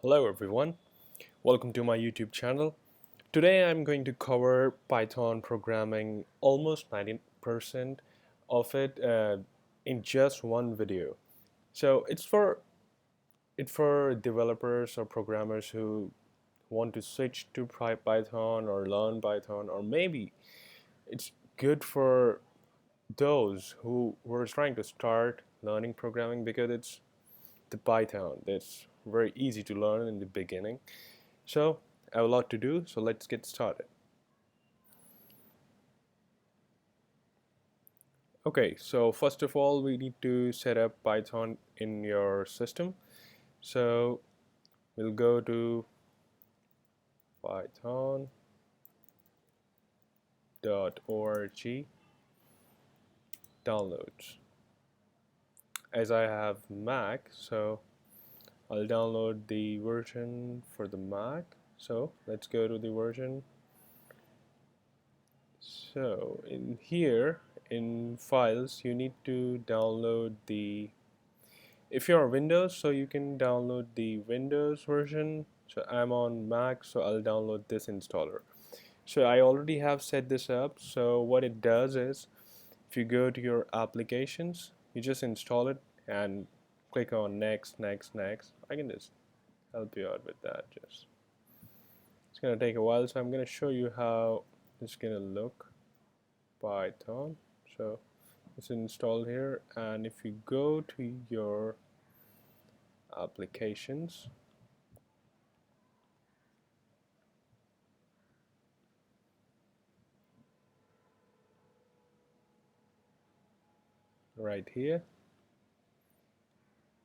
Hello everyone, welcome to my YouTube channel. Today I'm going to cover Python programming, almost 90% of it in just one video. So it's for developers or programmers who want to switch to Python or learn Python, or maybe it's good for those who were trying to start learning programming because it's the Python that's very easy to learn in the beginning. So I have a lot to do, so let's get started. Okay, so first of all, we need to set up Python in your system. So we'll go to python.org downloads. As I have Mac, so I'll download the version for the Mac. So let's go to the version. So in here, in files, you need to download the, if you're on Windows, so you can download the Windows version. So I'm on Mac, so I'll download this installer. So I already have set this up. So what it does is, if you go to your applications, you just install it and click on next, next, next. I can just help you out with that. Just it's gonna take a while, so I'm gonna show you how it's gonna look. Python. So it's installed here, and if you go to your applications, right here,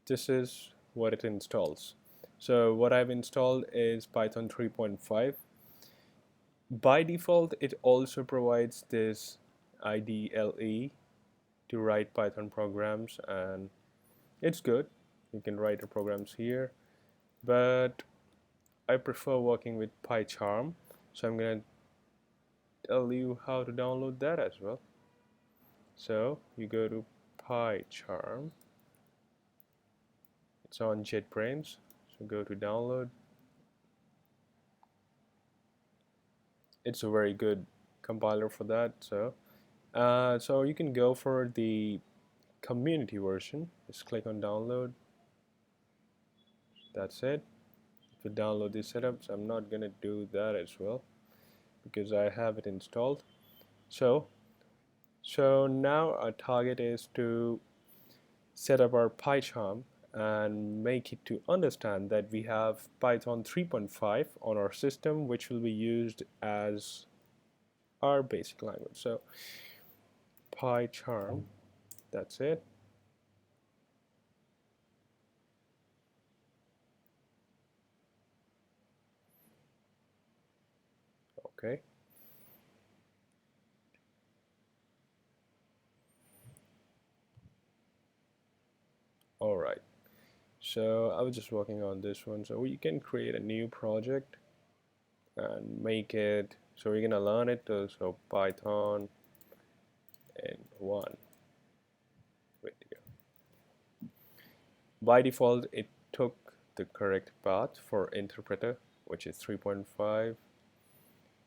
this is what it installs. So what I've installed is Python 3.5. By default, it also provides this IDLE to write Python programs, and it's good. You can write your programs here, but I prefer working with PyCharm, so I'm gonna tell you how to download that as well. So you go to PyCharm. It's on JetBrains. So go to download. It's a very good compiler for that. So you can go for the community version. Just click on download. That's it. To download the setups, I'm not gonna do that as well because I have it installed. So now our target is to set up our PyCharm and make it to understand that we have Python 3.5 on our system, which will be used as our basic language. So PyCharm, that's it. Okay. All right. So I was just working on this one. So we can create a new project and make it, so we're gonna learn it. So Python and one. Wait to go. By default, it took the correct path for interpreter, which is 3.5.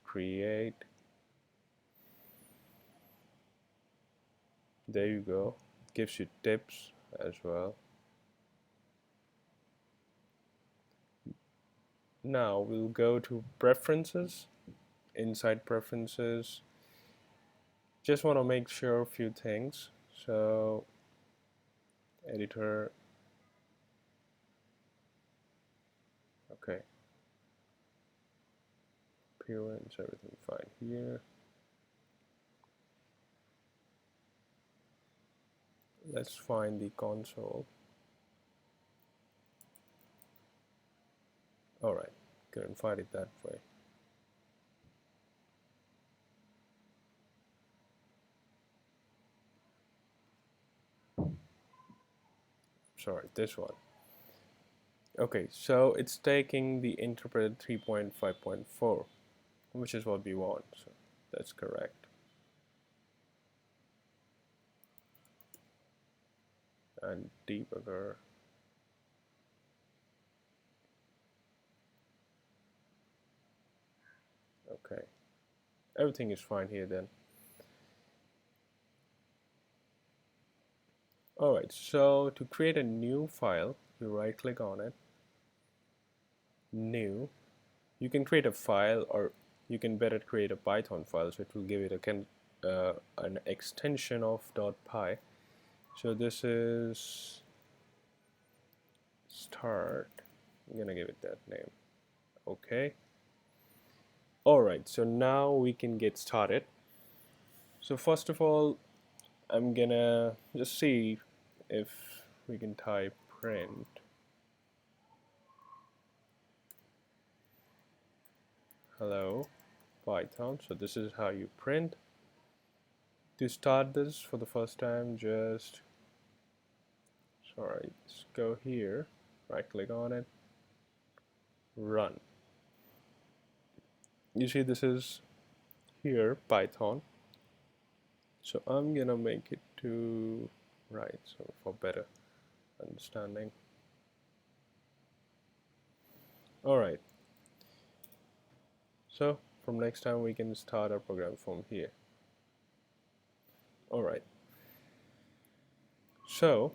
Create. There you go. Gives you tips as well. Now we'll go to preferences. Inside preferences, just want to make sure a few things. So editor, okay, appearance, everything fine here. Let's find the console. All right, couldn't find it that way. Sorry, this one. Okay, so it's taking the interpreter 3.5.4, which is what we want, so that's correct. And debugger, Okay, everything is fine here then. Alright, so to create a new file, you right click on it, new. You can create a file, or you can better create a Python file, so it will give it an extension of .py. So this is start. I'm gonna give it that name. Okay. Alright, so now we can get started. So first of all, I'm gonna just see if we can type print. Hello, Python. So this is how you print. To start this for the first time, just let's go here, right click on it, run. You see this is here Python. So I'm gonna make it to right, so for better understanding. Alright, so from next time we can start our program from here. Alright, so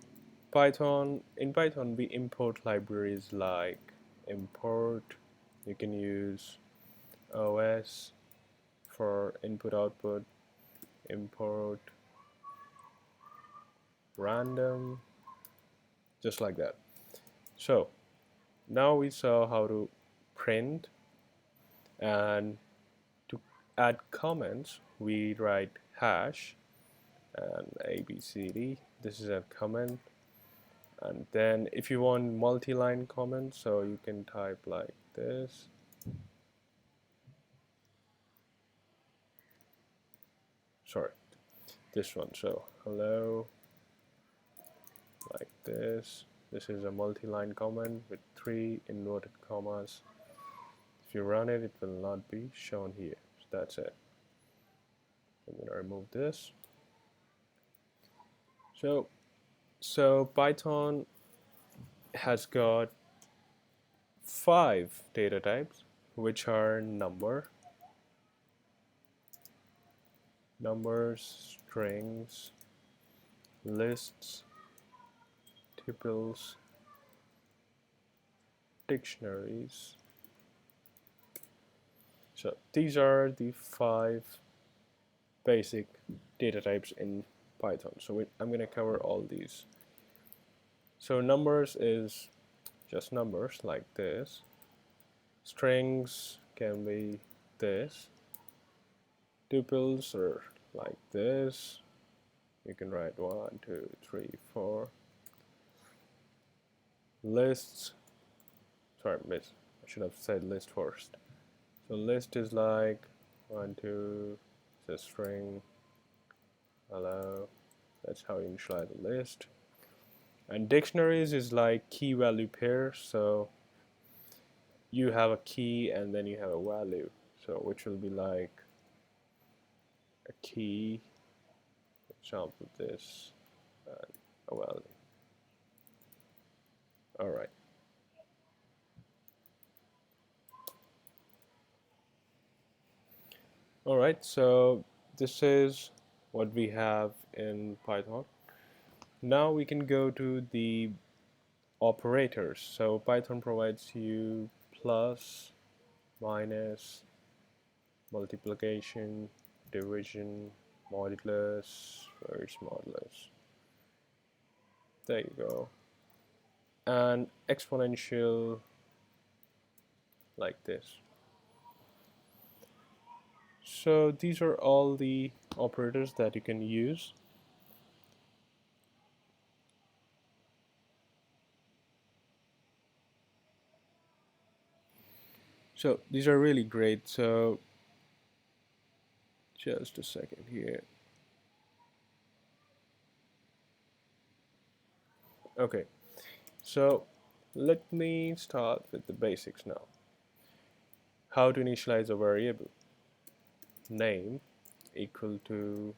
in Python we import libraries like import. You can use OS for input output, import random, just like that. So now we saw how to print, and to add comments we write hash and abcd. This is a comment, and then if you want multi-line comments, so you can type like this. Sorry, this one. So hello, like this. This is a multi-line comment with 3 inverted commas. If you run it, it will not be shown here. So that's it. I'm going to remove this. So Python has got 5 data types, which are numbers, strings, lists, tuples, dictionaries. So these are the 5 basic data types in Python. So I'm going to cover all these. So numbers is just numbers like this. Strings can be this. Tuples are like this. You can write 1, 2, 3, 4. Lists, sorry, I should have said list first. So list is like 1, 2, it's a string, hello. That's how you initialize the list. And dictionaries is like key value pair. So you have a key and then you have a value, so which will be like a key, for example this, and a value. Alright. Alright, so this is what we have in Python. Now we can go to the operators. So Python provides you plus, minus, multiplication, division, modulus. Where's modulus? There you go. And exponential, like this. So these are all the operators that you can use. So these are really great. So just a second here. Okay, so let me start with the basics now. How to initialize a variable. Name equal to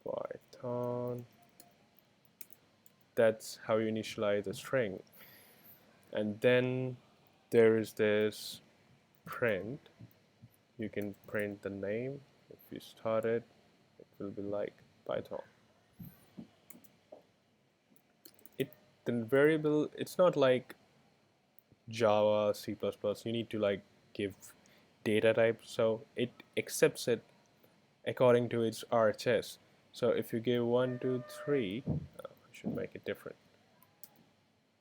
Python. That's how you initialize a string. And then there is this print, you can print the name. If you start it, it will be like Python. The variable, it's not like Java, C++. You need to like give data type, so it accepts it according to its RHS. So if you give 1, 2, 3, I should make it different.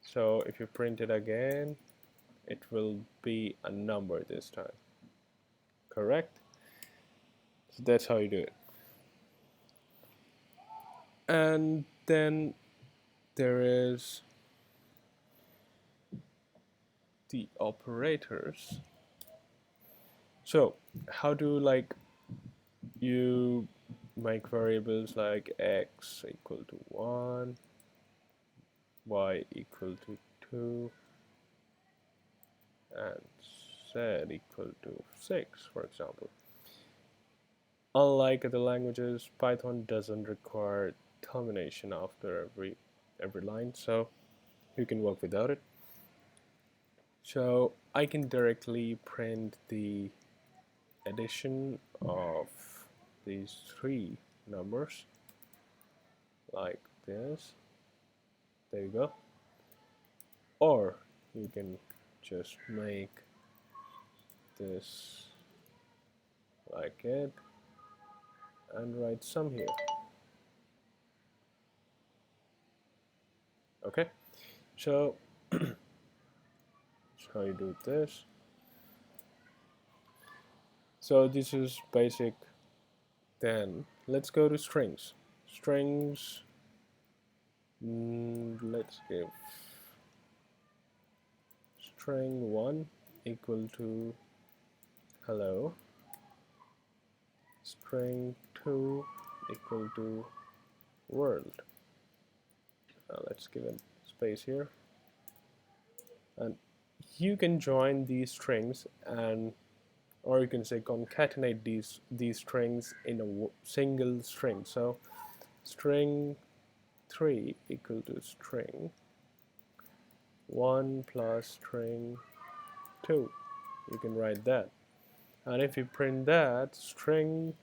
So if you print it again, it will be a number this time. Correct? So that's how you do it. And then there is the operators. So how do like you make variables like x equal to 1, y equal to 2, and z equal to 6, for example. Unlike other languages, Python doesn't require termination after every line, so you can work without it. So I can directly print the addition of these three numbers like this. There you go. Or you can just make this like it and write sum here. Okay, so that's how you do this. So this is basic. Then let's go to strings. Strings, let's give string 1 equal to hello, string 2 equal to world. Let's give it space here, and you can join these strings, and or you can say concatenate these strings in a single string. So string 3 equal to string 1 plus string 2. You can write that, and if you print that, string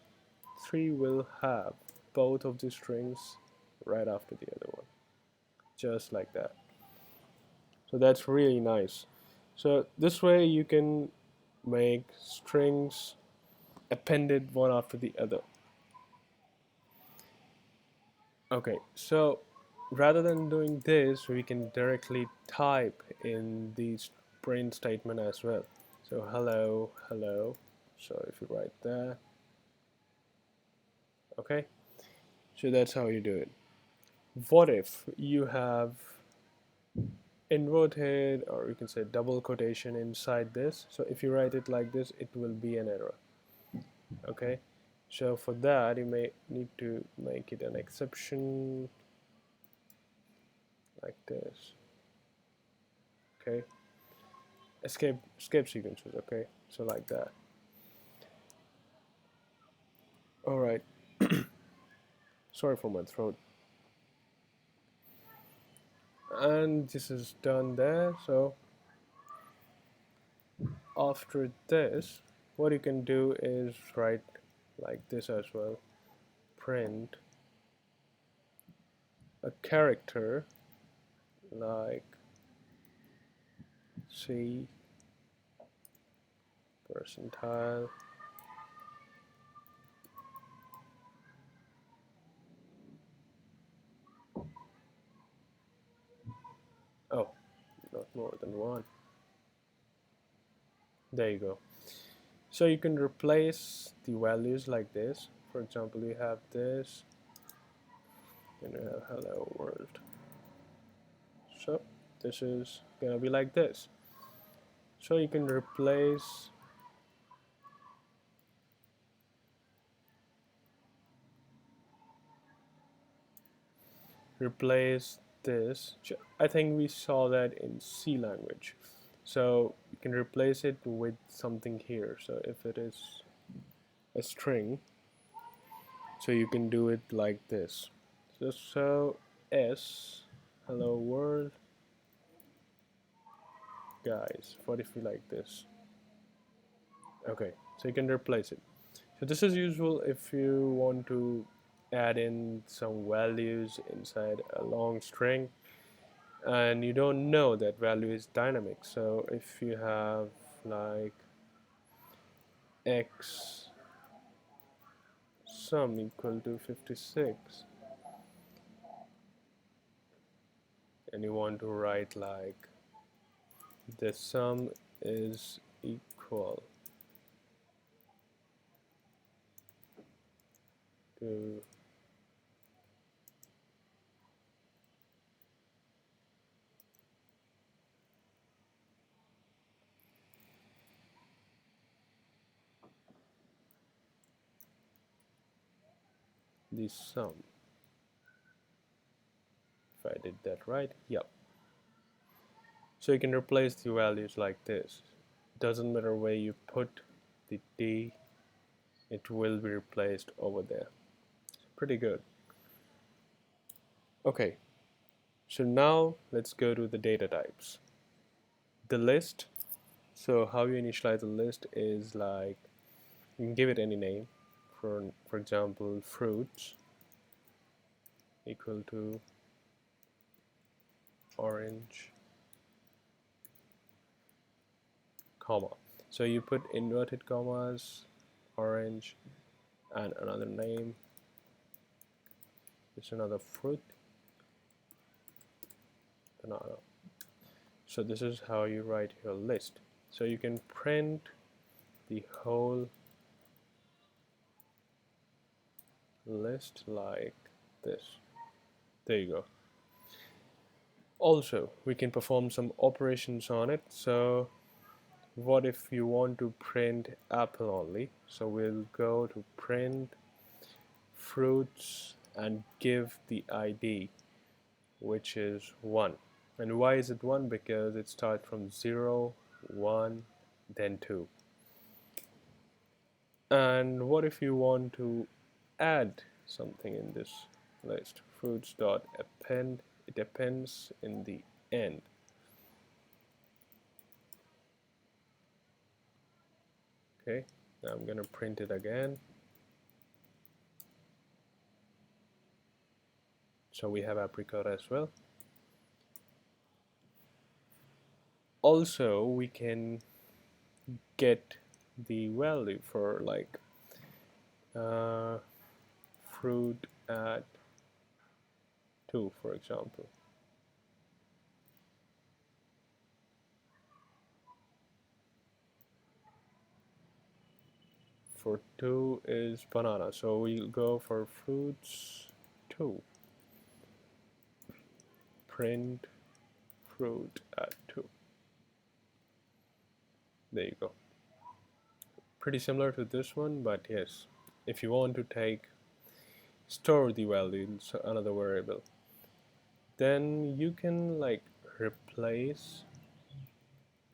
3 will have both of the strings right after the other one, just like that. So that's really nice. So this way you can make strings appended one after the other. Okay, so rather than doing this, we can directly type in the print statement as well. So hello, hello. So if you write that, okay, so that's how you do it. What if you have inverted, or you can say double quotation inside this? So if you write it like this, it will be an error. Okay, so for that you may need to make it an exception like this. Okay, escape sequences. Okay, so like that. All right. Sorry for my throat. And this is done there. So after this, what you can do is write like this as well. Print a character like C percentile oh, not more than one. There you go. So you can replace the values like this. For example, you have this, and you have hello world. So this is gonna be like this. So you can replace this. I think we saw that in C language. So you can replace it with something here. So if it is a string, so you can do it like this. So S hello world guys, what if we like this? Okay, so you can replace it. So this is useful if you want to add in some values inside a long string and you don't know that value is dynamic. So if you have like x sum equal to 56 and you want to write like the sum is equal to the sum. If I did that right, yep. So you can replace the values like this. Doesn't matter where you put the d, it will be replaced over there. Pretty good. Okay, so now let's go to the data types. The list. So how you initialize a list is like you can give it any name. For example, fruits equal to orange, comma. So you put inverted commas, orange, and another name. It's another fruit, banana. So this is how you write your list. So you can print the whole list like this. There you go. Also, we can perform some operations on it. So what if you want to print apple only? So we'll go to print fruits and give the ID, which is 1. And why is it 1? Because it starts from 0, 1, then 2. And what if you want to add something in this list? Fruits dot append, it appends in the end. Okay, now I'm gonna print it again. So we have apricot as well. Also, we can get the value for like fruit at 2, for example. For 2 is banana, so we'll go for fruits 2. Print fruit at 2. There you go. Pretty similar to this one, but yes, if you want to store the value in another variable, then you can like replace.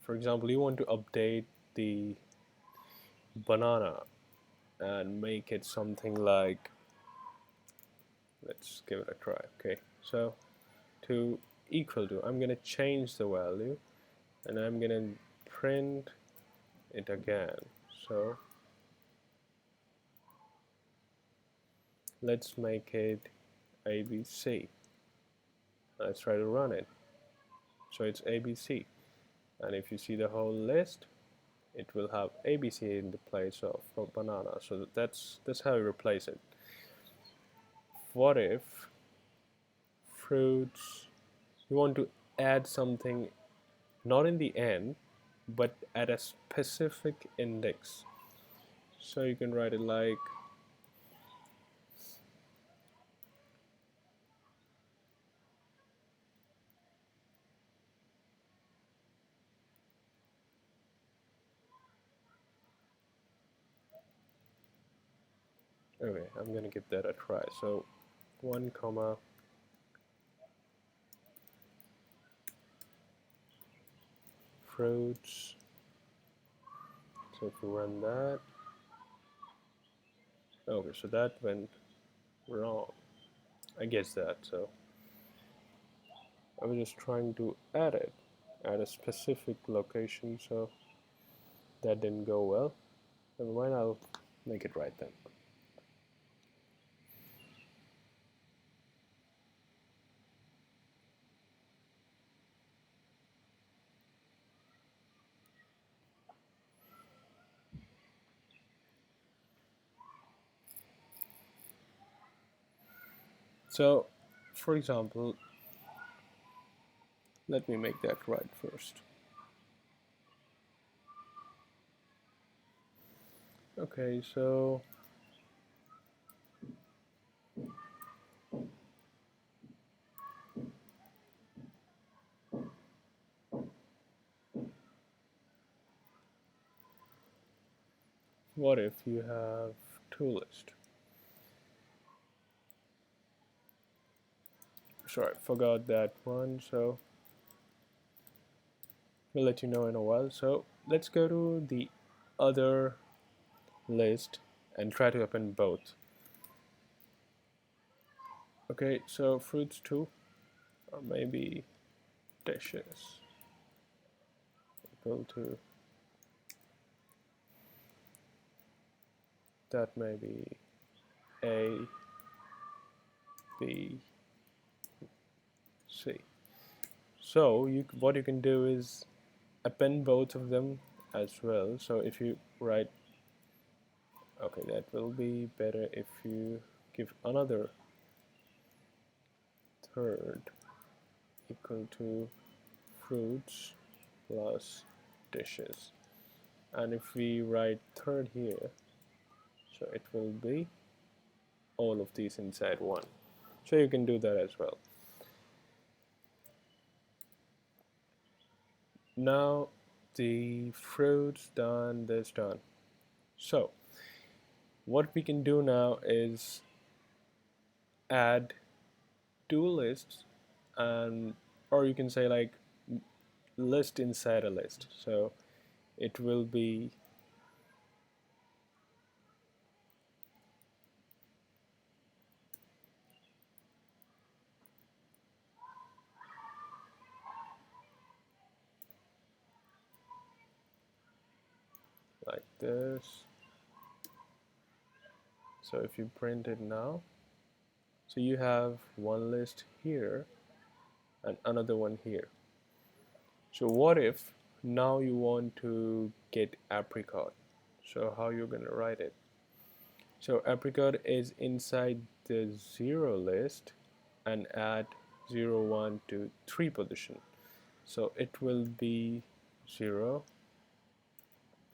For example, you want to update the banana and make it something like, let's give it a try. Okay, so to equal to, I'm gonna change the value and I'm gonna print it again. So let's make it ABC. Let's try to run it. So it's ABC, and if you see the whole list, it will have ABC in the place of banana. So that's how you replace it. What if fruits, you want to add something not in the end but at a specific index? So you can write it like okay, I'm gonna give that a try. So 1 comma fruits. So if you run that, okay, so that went wrong. I guess that. So I was just trying to add it at a specific location, so that didn't go well. Never mind, I'll make it right then. So, for example, let me make that right first. Okay, so what if you have two lists? Sorry, forgot that one, so we'll let you know in a while. So let's go to the other list and try to append both. Okay, so fruits 2, or maybe dishes equal to, that may be A, B, C. So what you can do is append both of them as well. So if you write, okay, that will be better if you give another third equal to fruits plus dishes. And if we write third here, so it will be all of these inside one. So you can do that as well. Now the fruits done, this done. So what we can do now is add two lists, and or you can say like list inside a list. So it will be like this. So if you print it now, so you have one list here and another one here. So what if now you want to get apricot? So how you're going to write it? So apricot is inside the 0 list and add 0, 1 to 3 position. So it will be 0,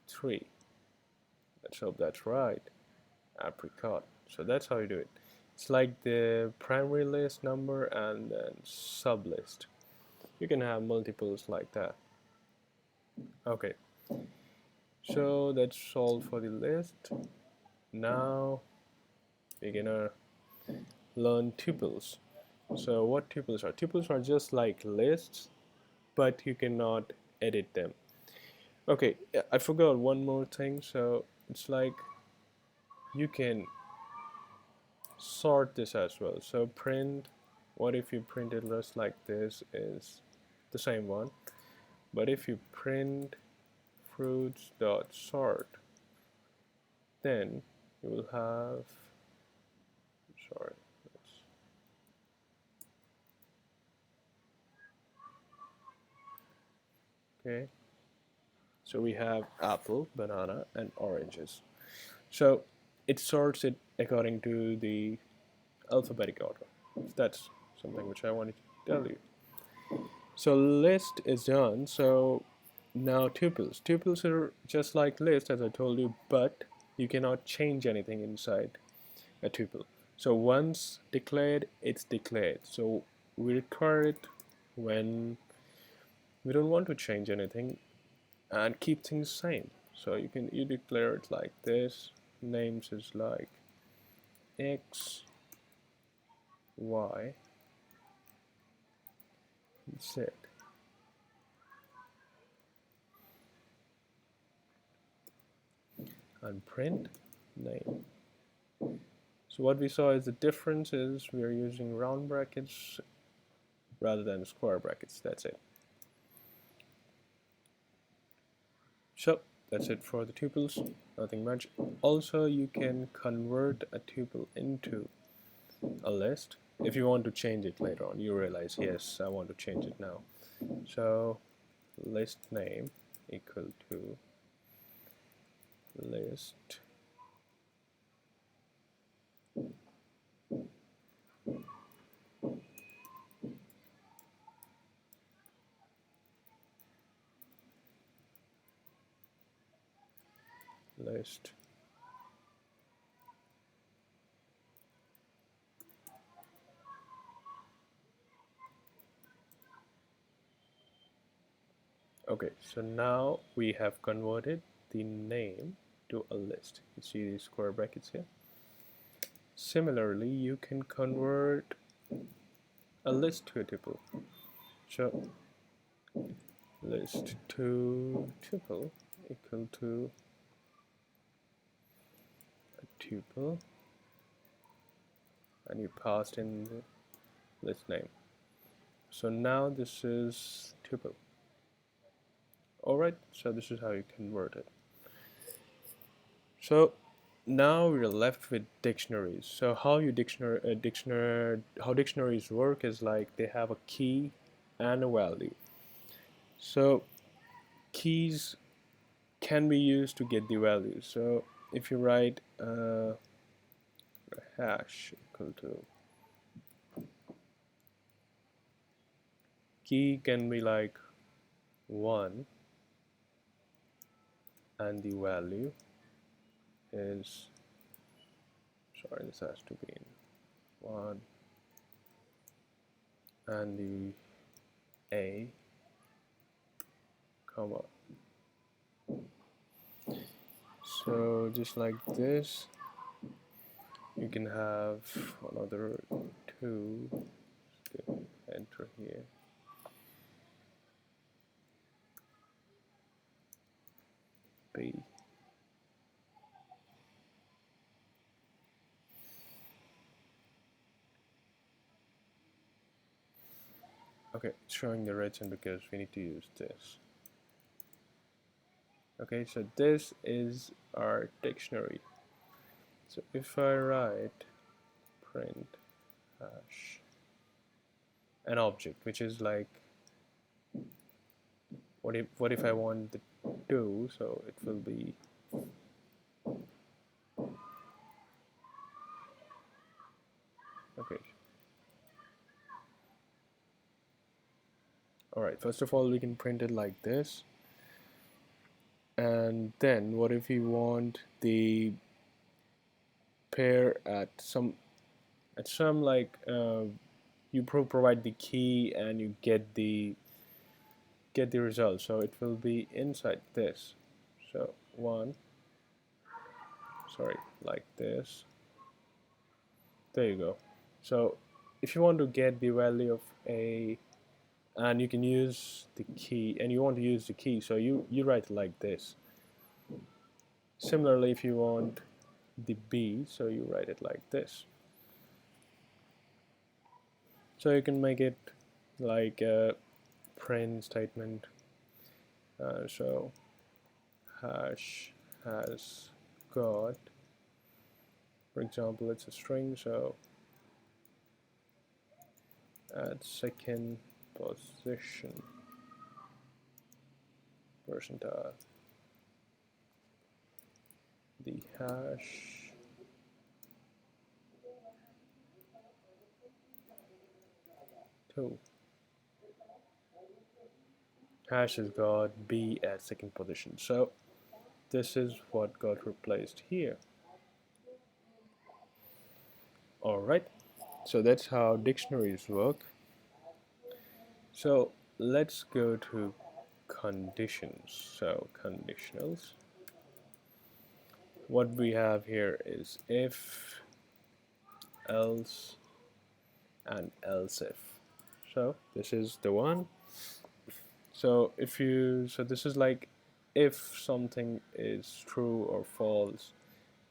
3. Let's hope that's right. Apricot. So that's how you do it. It's like the primary list number and then sub list. You can have multiples like that. Okay, so that's all for the list. Now we're gonna learn tuples. So what tuples are? Tuples are just like lists, but you cannot edit them. Okay, I forgot one more thing. So it's like you can sort this as well. So print, what if you print it just like this is the same one, but if you print fruits dot sort, then you will have, sorry, okay, so we have apple, banana, and oranges. So it sorts it according to the alphabetic order. That's something which I wanted to tell you. So list is done. So now tuples. Tuples are just like list, as I told you, but you cannot change anything inside a tuple. So once declared, it's declared. So we require it when we don't want to change anything and keep things same. So you declare it like this. Names is like x, y, z. And print name. So what we saw is the difference is we are using round brackets rather than square brackets. That's it. So that's it for the tuples, nothing much. Also, you can convert a tuple into a list if you want to change it later on. You realize, yes, I want to change it now. So list name equal to list list Okay, so now we have converted the name to a list. You see these square brackets here? Similarly, you can convert a list to a tuple. So list to tuple equal to a tuple, and you passed in the list name. So now this is tuple. Alright, so this is how you convert it. So now we're left with dictionaries. So how dictionaries work is like they have a key and a value. So keys can be used to get the value. So if you write a hash equal to, key can be like 1 and the value is, sorry, this has to be in 1 and the a comma. So just like this, you can have another 2, enter here, b. Okay, it's showing the red sign because we need to use this. Okay, so this is our dictionary. So if I write print hash an object, which is like, what if I want the 2, so it will be okay. Alright, first of all we can print it like this, and then what if we want the pair at some like you provide the key and you get the result, so it will be inside this. So 1, sorry, like this, there you go. So if you want to get the value of a, and you can use the key, and you want to use the key, so you write it like this. Similarly, if you want the b, so you write it like this. So you can make it like a print statement. So hash has got, for example, it's a string, so at second position percentile, the hash hash has got b at second position. So this is what got replaced here. Alright, so that's how dictionaries work. So let's go to conditions. So conditionals, what we have here is if, else, and else if. So this is the one. So if you, so this is like if something is true or false,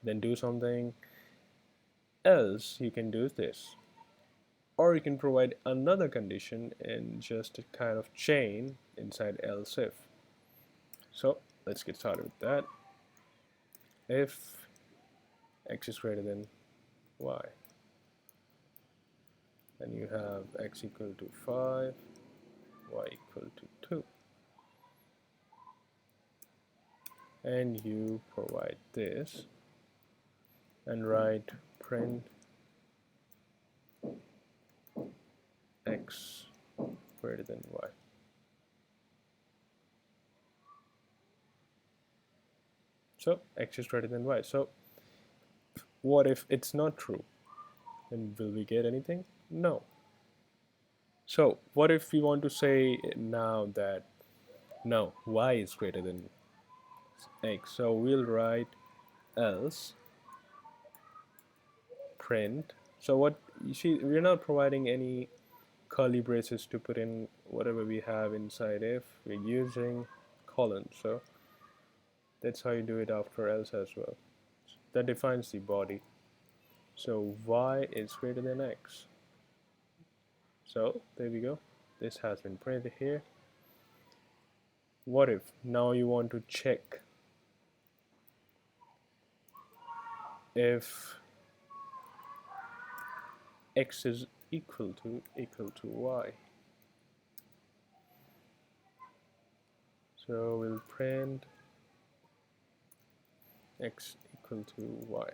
then do something, else you can do this, or you can provide another condition in just a kind of chain inside else if. So let's get started with that. If x is greater than y, then you have x equal to 5, y equal to 2, and you provide this and write print x greater than y. So x is greater than y. So what if it's not true? Then will we get anything? No. So what if we want to say now that no, y is greater than x? So we'll write else print. So what you see, we're not providing any curly braces to put in whatever we have inside if. We're using colon. So that's how you do it after else as well. That defines the body. So y is greater than x. So there we go. This has been printed here. What if now you want to check if x is equal to y? So we'll print x equal to y.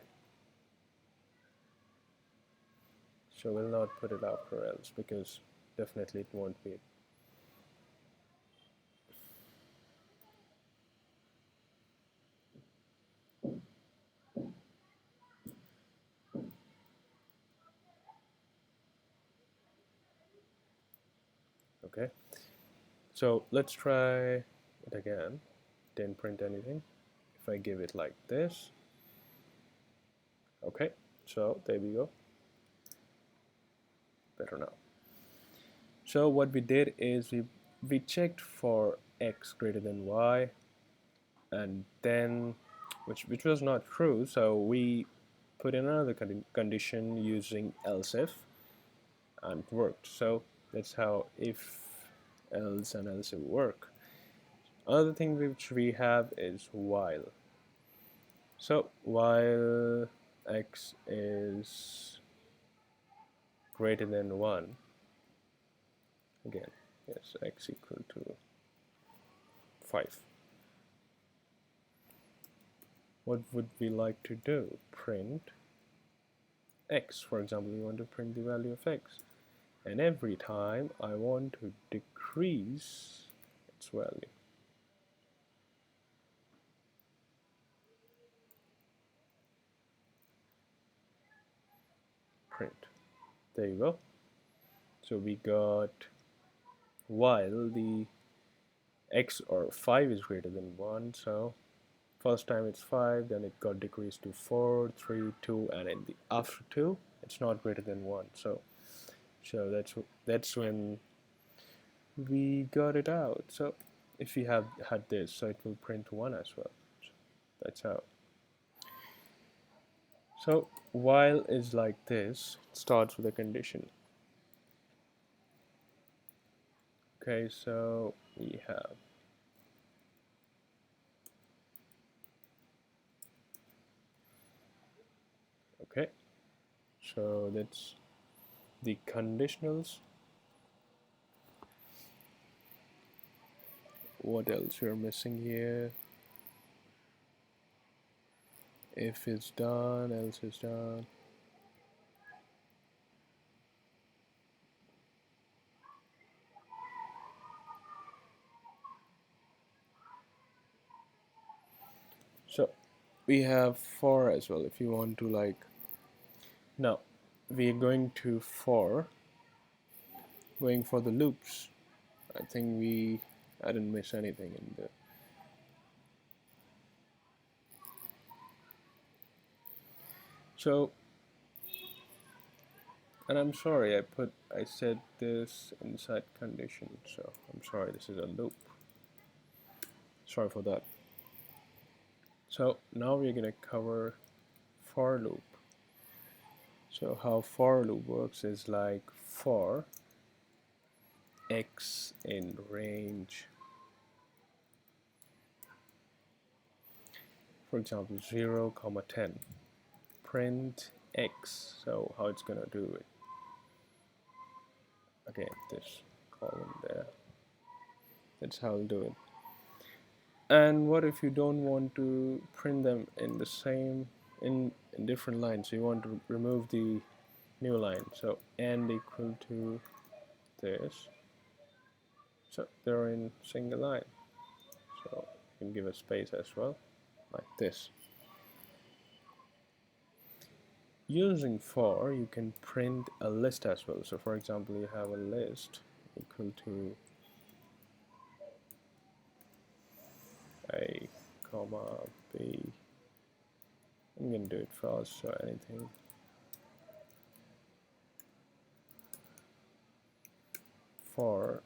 So we'll not put it after else because definitely it won't be. Okay, so let's try it again. Didn't print anything. If I give it like this, okay, so there we go. Better now. So what we did is we checked for x greater than y, and then which was not true, so we put in another condition using else if, and it worked. So that's how if, else, and else if work. Another thing which we have is while. So while x is greater than 1, again, yes, x equal to 5. What would we like to do? Print x. For example, we want to print the value of x. And every time I want to decrease its value. Print. There you go. So we got while the x or 5 is greater than 1, so first time it's 5, then it got decreased to 4, 3, 2, and in the after 2 it's not greater than 1. So that's when we got it out. So if we have had this, so it will print 1 as well. So that's how. So while is like this, it starts with a condition. Okay, so we have okay, so that's the conditionals. What else we're missing here? If is done, else is done. So we have for as well. If you want to like, now we are going to for, going for the loops. I think I didn't miss anything in there. So, and I'm sorry, I said this inside condition, so I'm sorry, this is a loop. Sorry for that. So now we're going to cover for loop. So how for loop works is like for x in range for example 0, 10, print x. So how it's gonna do it? Again, this column there. That's how I'll do it. And what if you don't want to print them in the same in different lines? So you want to remove the new line. So and equal to this. So they're in single line. So you can give a space as well, like this. Using for, you can print a list as well. So for example, you have a list equal to a comma b. I'm going to do it fast, so anything for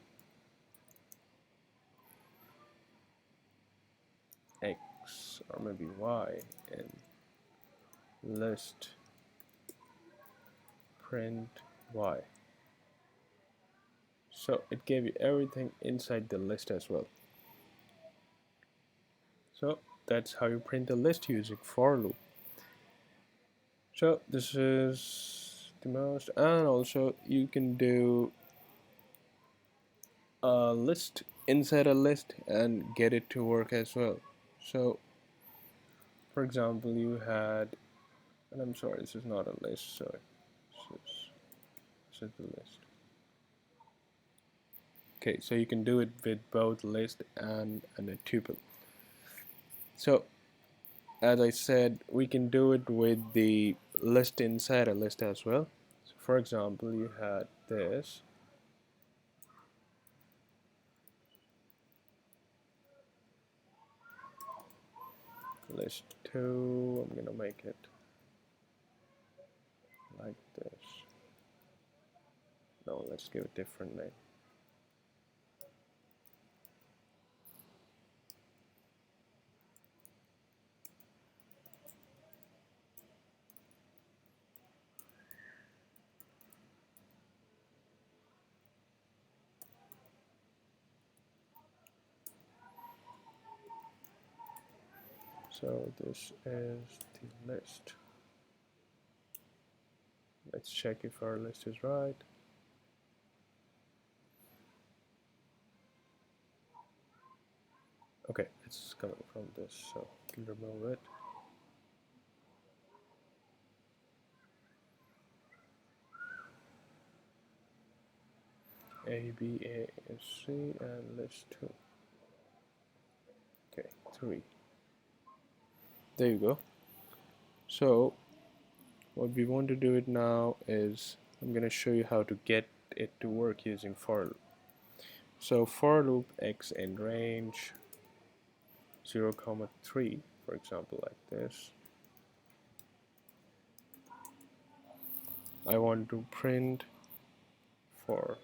x or maybe y in list print y. So it gave you everything inside the list as well. So that's how you print a list using for loop. So this is the most, and also you can do a list inside a list and get it to work as well. So for example, you had, and I'm sorry, this is not a list, sorry, this is the list. Okay, so you can do it with both list and a tuple. So as I said, we can do it with the list inside a list as well. So for example, you had this, list 2, I'm gonna make it like this. No, let's give it a different name. So this is the list. Let's check if our list is right. Okay, it's coming from this, so we'll remove it. A, B, A, C, and list 2. Okay, 3. There you go. So what we want to do it now is I'm going to show you how to get it to work using for loop. So for loop x in range 0, 3, for example, like this. I want to print for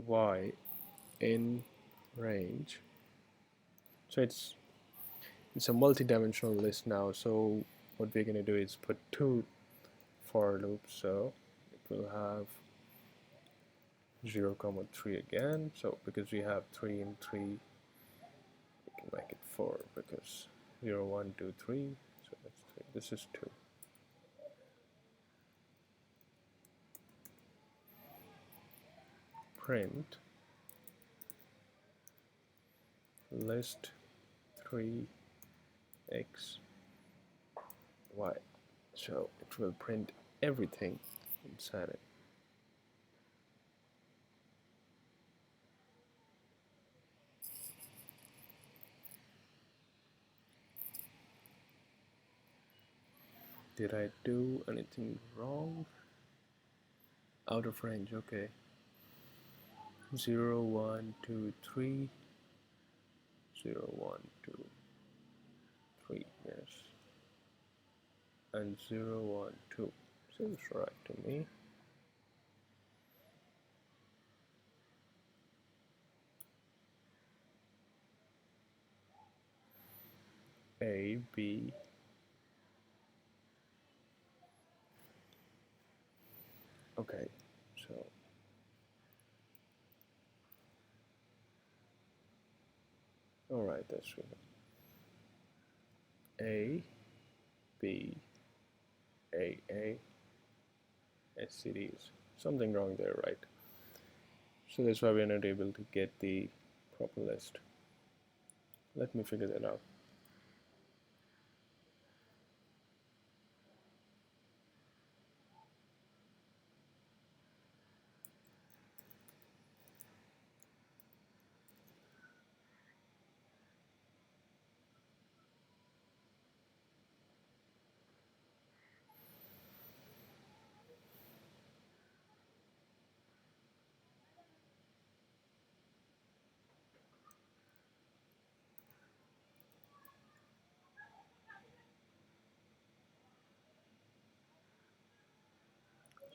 y in range. So it's a multi-dimensional list now. So what we're going to do is put 2 for loops. So it will have 0, 3 again. So because we have 3 and 3, we can make it 4 because 0, 1, 2, 3. So that's 3. This is 2. Print list 3 x y. So it will print everything inside it. Did I do anything wrong? Out of range, okay. 0, 1, 2, 3. 0, 1, 2, 3, yes. And 0, 1, 2. Seems right to me. A, B, okay, so alright, that's good. A, B, A, SCDs. Something wrong there, right? So that's why we're not able to get the proper list. Let me figure that out.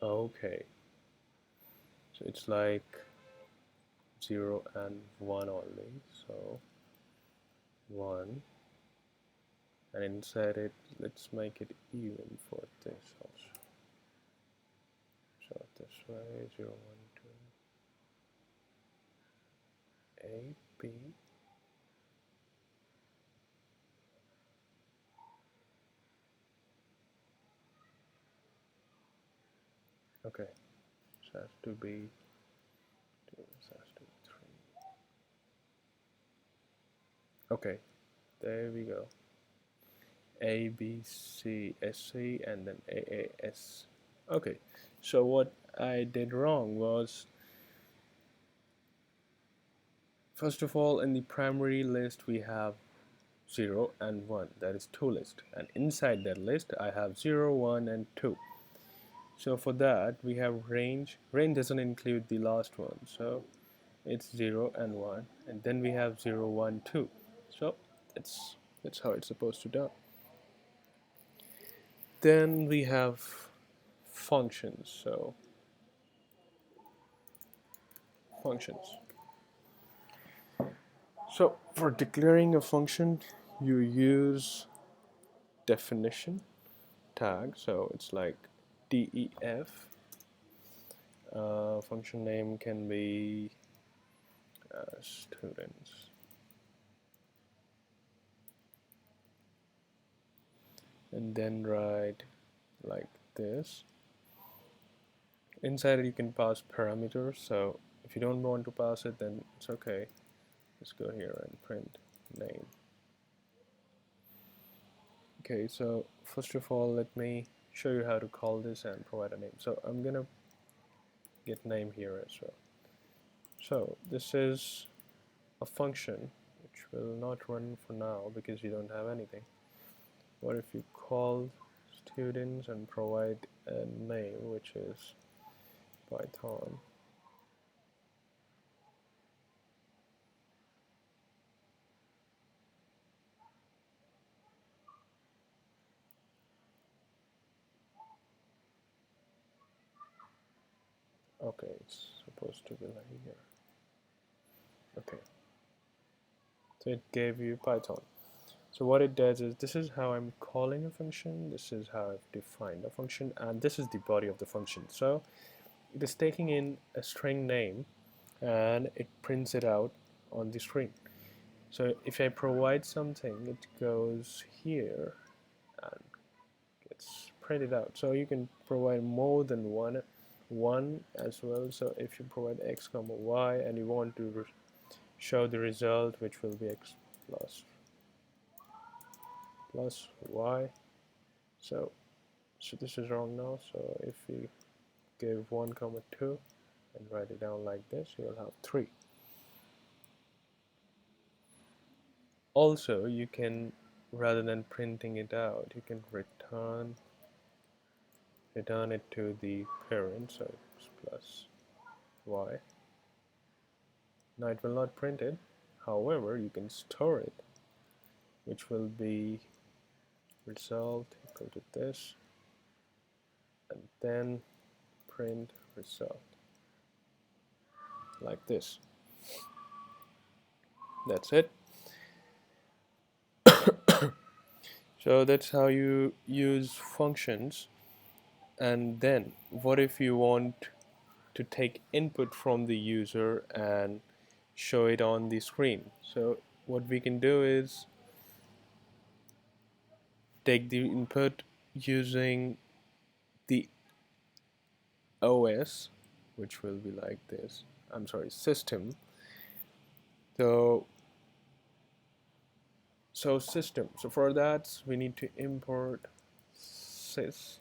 Okay, so it's like 0 and 1 only, so 1, and inside it, let's make it even for this also. So this way, 0, 1, 2, A, B, okay, so has to be 2, this has to be 3. Okay, there we go. A, B, C, S, C, and then A, A, S. Okay, so what I did wrong was, first of all, in the primary list we have 0 and 1, that is 2 list, and inside that list I have 0, 1, and 2. So for that we have range. Range doesn't include the last one, so it's 0 and 1, and then we have 0, 1, 2. So that's how it's supposed to do. Then we have functions. So functions. So for declaring a function, you use definition tag. So it's like def. Function name can be students. And then write like this. Inside it you can pass parameters. So if you don't want to pass it, then it's okay. Let's go here and print name. Okay, so first of all, let me show you how to call this and provide a name. So I'm gonna get name here as well. So this is a function which will not run for now because you don't have anything. What if you call students and provide a name which is Python? Okay, it's supposed to be like here. Okay, so it gave you Python. So what it does is, this is how I'm calling a function, this is how I've defined a function, and this is the body of the function. So it is taking in a string name and it prints it out on the screen. So if I provide something, it goes here and gets printed out. So you can provide more than one as well. So if you provide x comma y and you want to show the result, which will be x plus y. So this is wrong now. So if we give 1 comma 2 and write it down like this, you will have 3. Also, you can, rather than printing it out, you can return it to the parent, so x plus y. Now it will not print it, however you can store it, which will be result equal to this, and then print result like this. That's it. So that's how you use functions. And then what if you want to take input from the user and show it on the screen? So what we can do is, take the input using the OS, which will be like this. I'm sorry, system. So system. So for that, we need to import sys.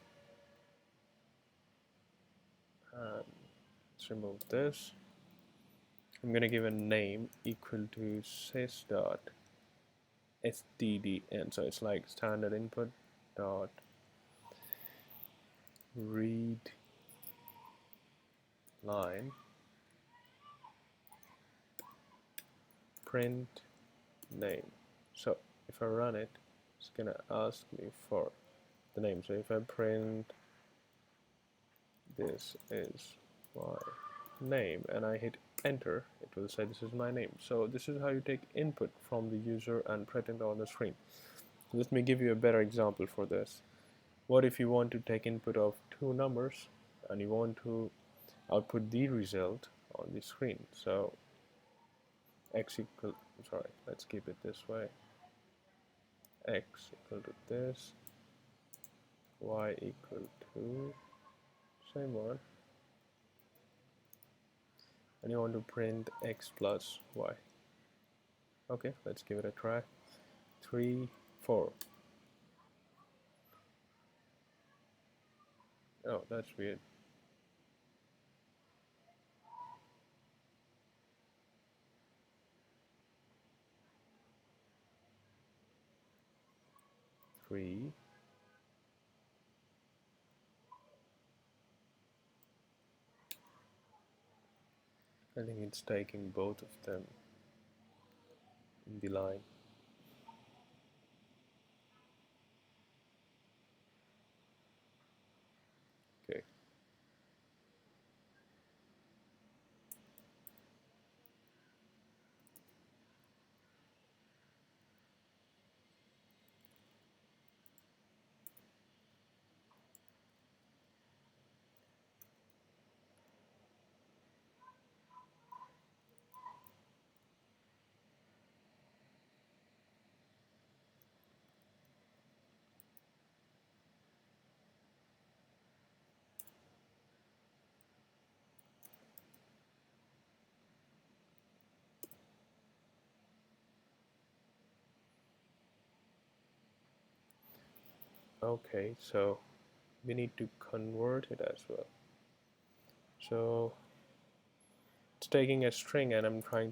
And let's remove this. I'm going to give a name equal to sys dot stdn. So it's like standard input dot read line print name. So if I run it, it's gonna ask me for the name. So if I print this is my name and I hit enter, it will say this is my name. So this is how you take input from the user and print it on the screen. Let me give you a better example for this. What if you want to take input of two numbers and you want to output the result on the screen? So x equal, sorry, let's keep it this way. X equal to this, y equal to same one, and you want to print x plus y. Okay, let's give it a try. 3, 4. Oh, that's weird. Three. I think it's taking both of them in the line. Okay. Okay, so we need to convert it as well. So it's taking a string and I'm trying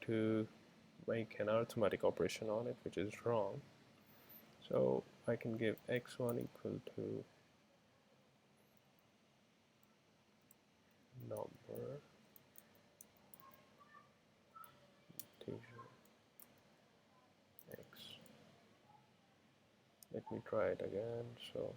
to make an arithmetic operation on it, which is wrong. So I can give x1 equal to number integer x. Let me try it again. So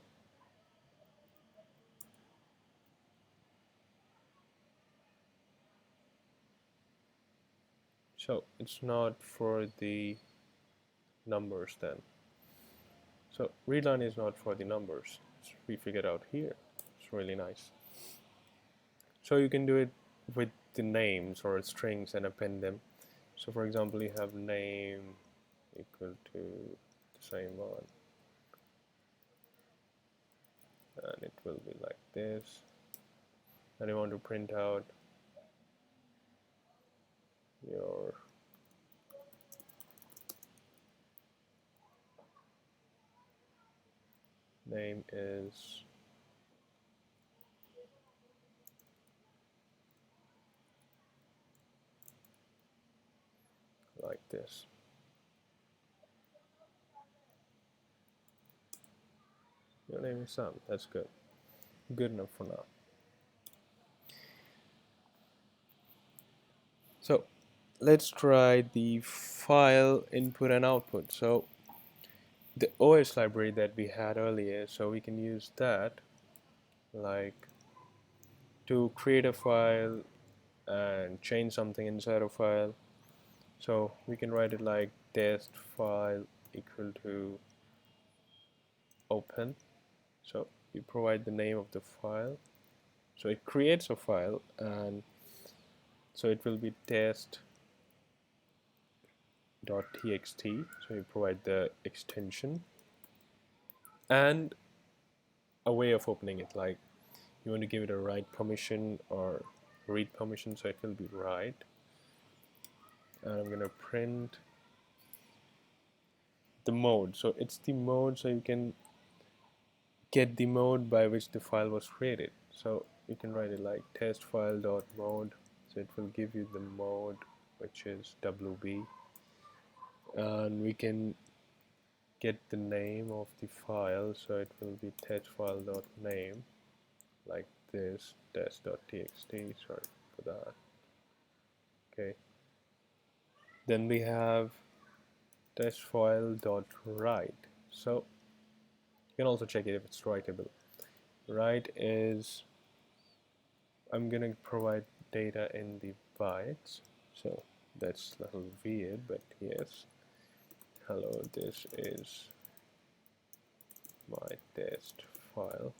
it's not for the numbers then. So readline is not for the numbers. We figured out here. It's really nice. So you can do it with the names or strings and append them. So for example, you have name equal to the same one, and it will be like this. And you want to print out your name is like this. Your name is Sam. That's good. Good enough for now. So let's try the file input and output. So the OS library that we had earlier, so we can use that like to create a file and change something inside a file. So we can write it like test file equal to open. So you provide the name of the file. So it creates a file, and so it will be test.txt. So you provide the extension, and a way of opening it, like you want to give it a write permission or read permission, so it will be write. And I'm going to print the mode. So it's the mode, so you can get the mode by which the file was created. So you can write it like test file dot mode, so it will give you the mode, which is WB, and we can get the name of the file, so it will be test file dot name, like this, test.txt. Sorry for that. Okay, then we have test file dot write, so you can also check it if it's writable. Write is, I'm gonna provide data in the bytes, so that's a little weird, but yes. Hello, this is my test file.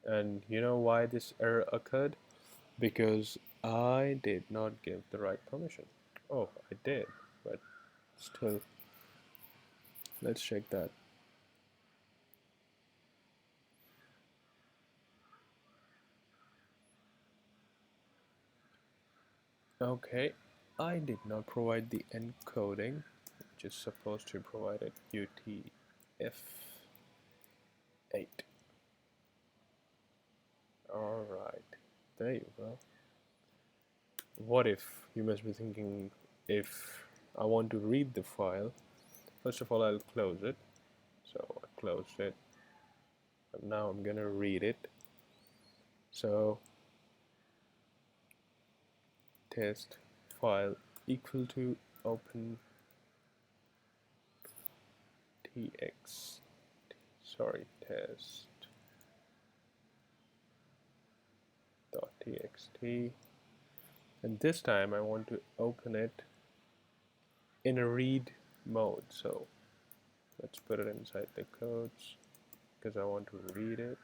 And you know why this error occurred? Because I did not give the right permission. Oh, I did, but still, let's check that. Okay, I did not provide the encoding, which is supposed to be provided UTF-8. Alright, there you go. What if, you must be thinking, if I want to read the file, first of all I'll close it. So I closed it, and now I'm gonna read it. So test file equal to open txt, sorry, test.txt, and this time I want to open it in a read mode. So let's put it inside the codes because I want to read it,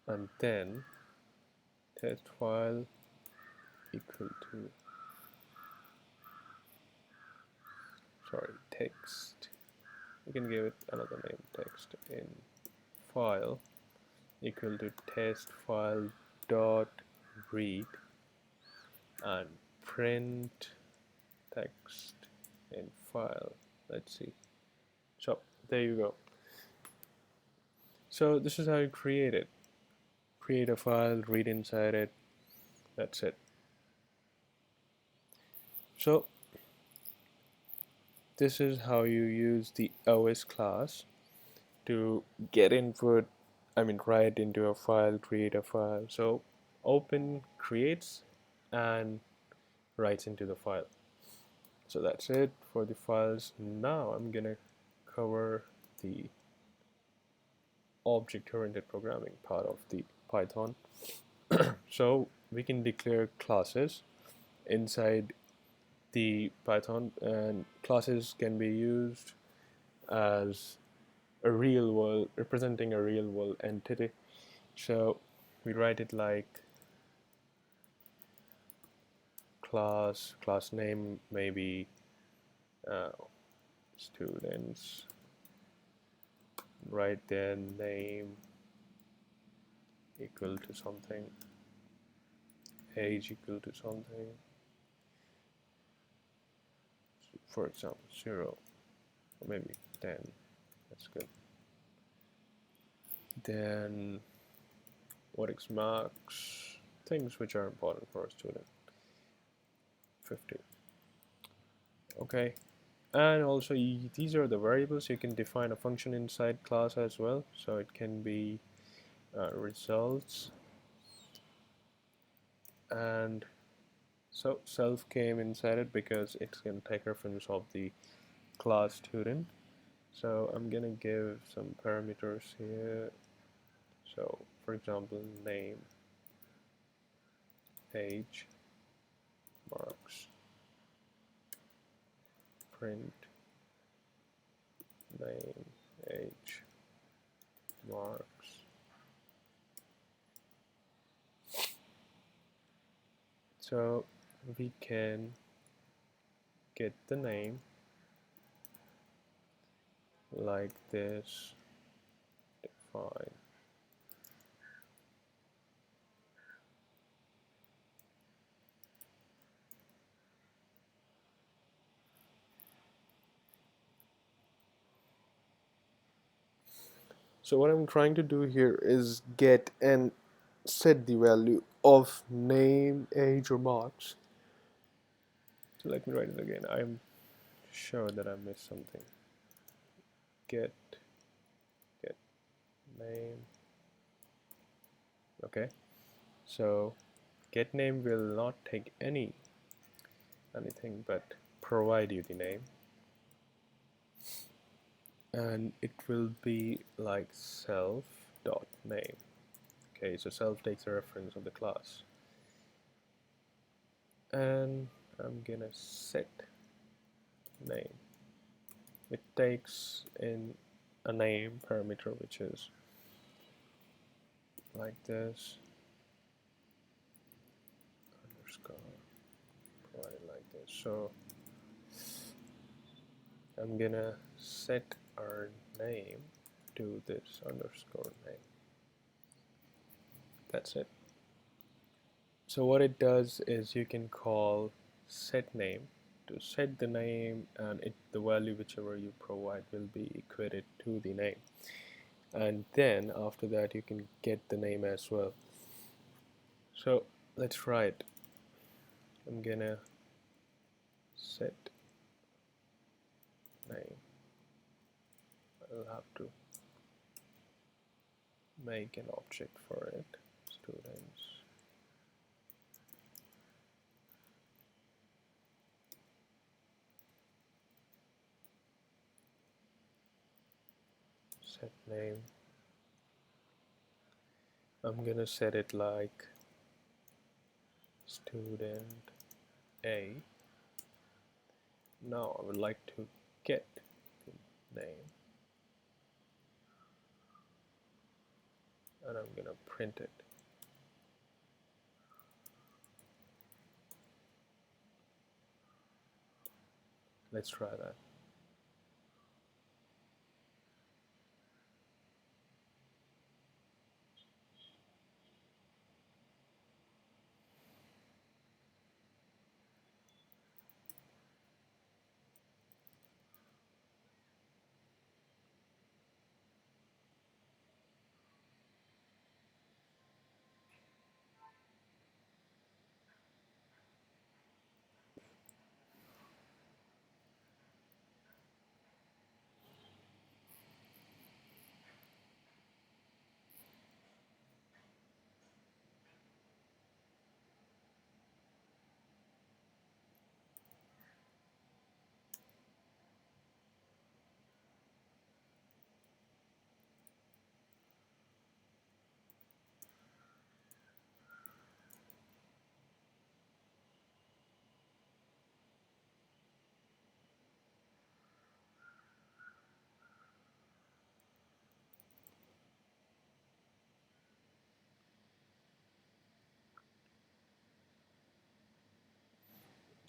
and then test file equal to, sorry, text, we can give it another name, text in file equal to test file dot read, and print text in file. Let's see. So there you go. So this is how you create it. Create a file, read inside it. That's it. So this is how you use the OS class to get input, write into a file, create a file. So open creates and writes into the file. So that's it for the files. Now I'm gonna cover the object-oriented programming part of the Python. So we can declare classes inside the Python, and classes can be used as a real world, representing a real world entity. So we write it like class name, maybe students, write their name equal to something, age equal to something, for example 0 or maybe 10. That's good. Then what is marks, things which are important for a student, 50. Okay, and also these are the variables. You can define a function inside class as well, so it can be results, and so self came inside it because it can take reference of the class student. So I'm gonna give some parameters here. So for example, name, age, marks, print name, age, marks, So we can get the name like this, define. So what I'm trying to do here is get and set the value of name, age, or marks. So let me write it again. I'm sure that I missed something. Get name. Okay. So get name will not take anything but provide you the name, and it will be like self dot name. Okay, so self takes a reference of the class, and I'm gonna set name. It takes in a name parameter, which is like this, underscore, provide like this. So I'm gonna set our name to this underscore name. That's it. So what it does is you can call set name to set the name, and the value whichever you provide will be equated to the name, and then after that you can get the name as well. So let's try it. I'm gonna set name. I'll have to make an object for it. Students. Set name. I'm gonna set it like student A. Now I would like to get the name, and I'm gonna print it. Let's try that.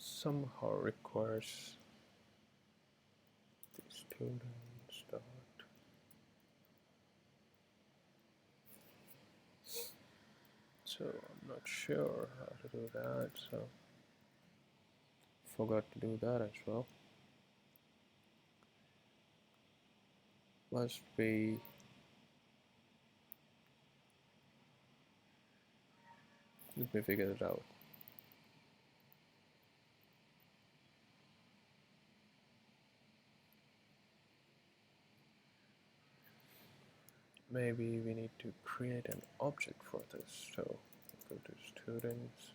Somehow requires the students dot. So I'm not sure how to do that, so forgot to do that as well. Must be let me figure it out. Maybe we need to create an object for this. So go to students,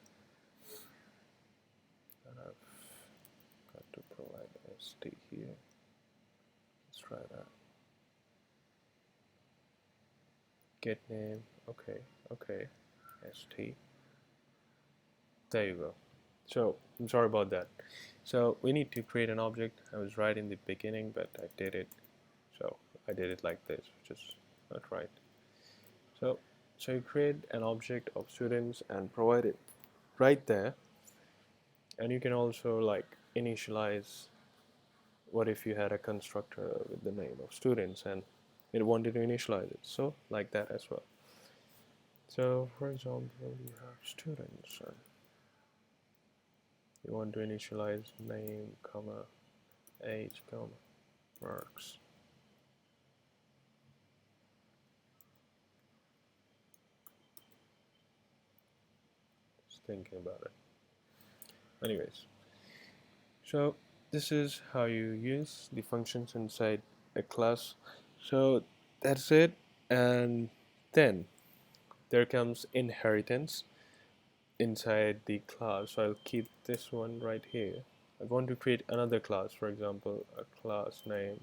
and I've got to provide st here. Let's try that. Get name, okay, st. There you go. So I'm sorry about that. So we need to create an object. I was right in the beginning, but I did it. So I did it like this, which is not right. So you create an object of students and provide it right there. And you can also like initialize. What if you had a constructor with the name of students and it wanted to initialize it? So like that as well. So for example, you have students and you want to initialize name, comma, age, comma, marks. Just thinking about it. Anyways, so this is how you use the functions inside a class. So that's it. And then there comes inheritance inside the class. So I'll keep this one right here. I want to create another class, for example, a class name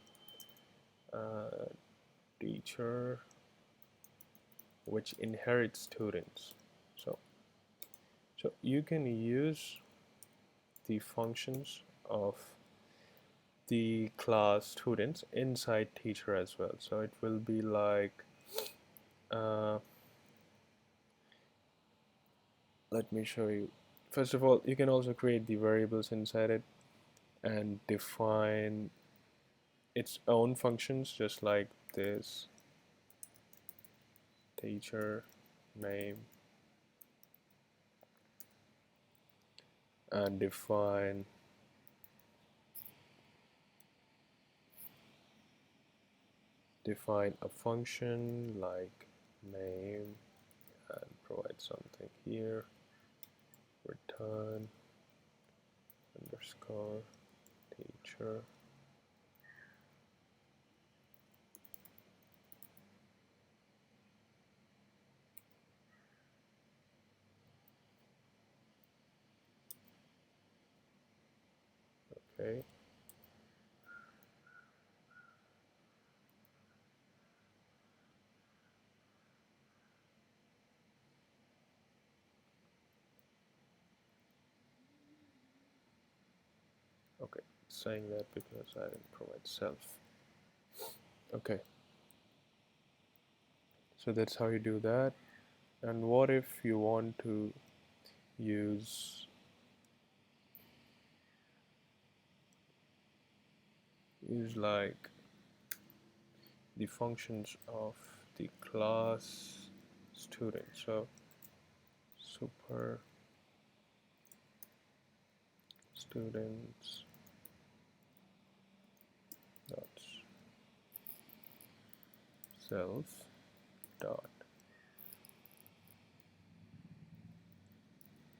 teacher, which inherits students. So, so you can use the functions of the class students inside teacher as well. So it will be like, let me show you. First of all, you can also create the variables inside it and define its own functions, just like this teacher name, and define a function like name and provide something here, return underscore teacher. Okay. Okay, saying that because I didn't provide self. Okay, so that's how you do that. And what if you want to use like the functions of the class student? So super students dot self dot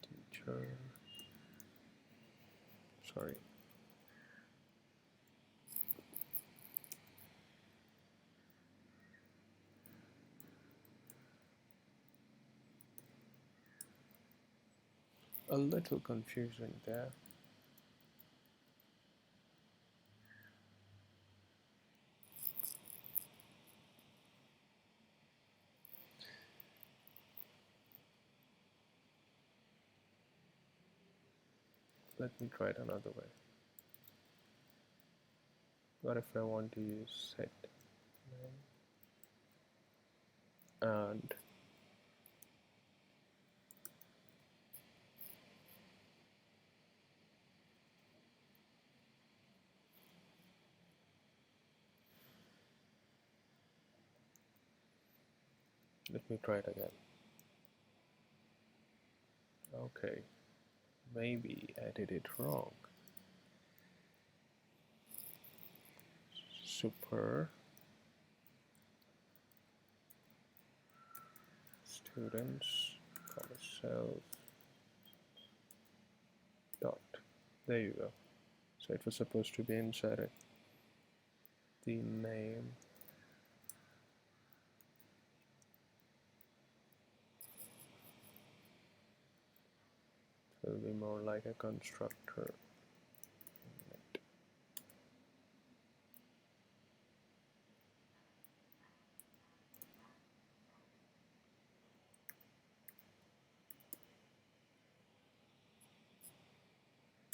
teacher, sorry, a little confusing there. Let me try it another way. What if I want to use set and let me try it again. Okay, maybe I did it wrong. Super students, comma self dot. There you go. So it was supposed to be inside it. The name will be more like a constructor.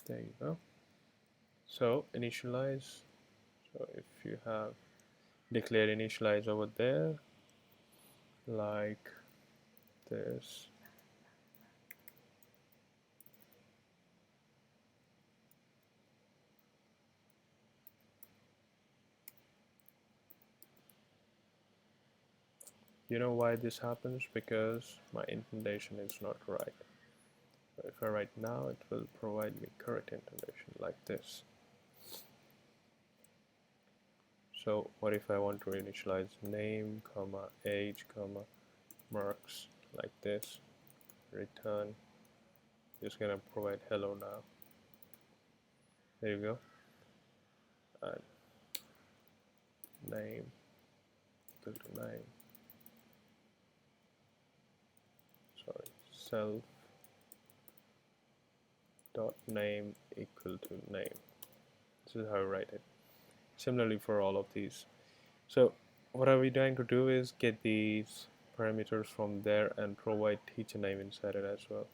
There you go. So initialize. So if you have declared initialize over there, like this, You know why this happens? Because my indentation is not right. So if I write now, it will provide me correct indentation like this. So what if I want to initialize name, comma, age, comma, marks like this, return, just gonna provide hello now. There you go. And name equal to name. Sorry, self dot name equal to name. This is how I write it. Similarly for all of these. So what are we trying to do is get these parameters from there and provide teacher name inside it as well.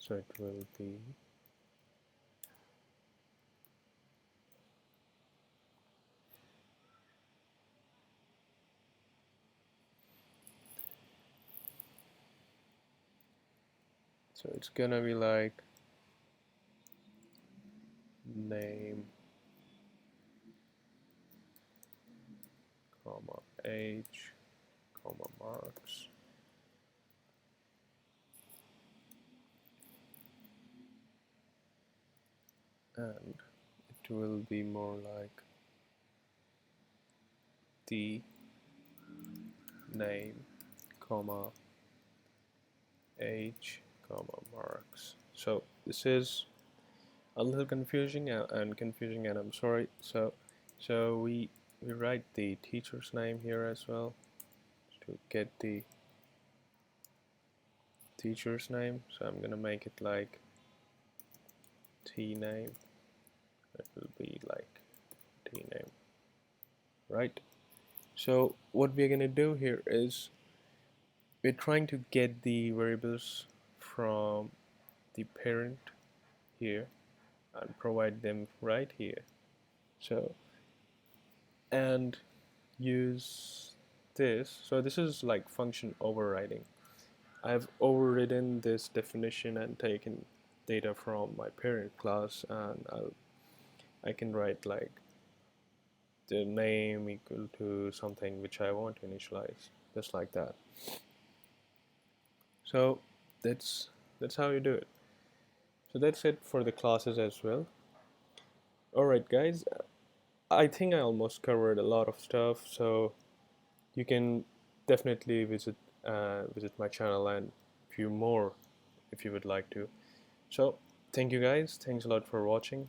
So it will be so it's gonna be like name, comma, age, comma, marks, and it will be more like the name, comma, age, comma, marks. So this is a little confusing and I'm sorry. So we write the teacher's name here as well to get the teacher's name. So I'm gonna make it like T name. It will be like T name, right? So what we're gonna do here is we're trying to get the variables from the parent here and provide them right here. So and use this. So this is like function overriding. I've overridden this definition and taken data from my parent class, and I can write like the name equal to something which I want to initialize, just like that. So that's how you do it. So that's it for the classes as well. Alright guys, I think I almost covered a lot of stuff, so you can definitely visit my channel and view more if you would like to. So thank you guys, thanks a lot for watching.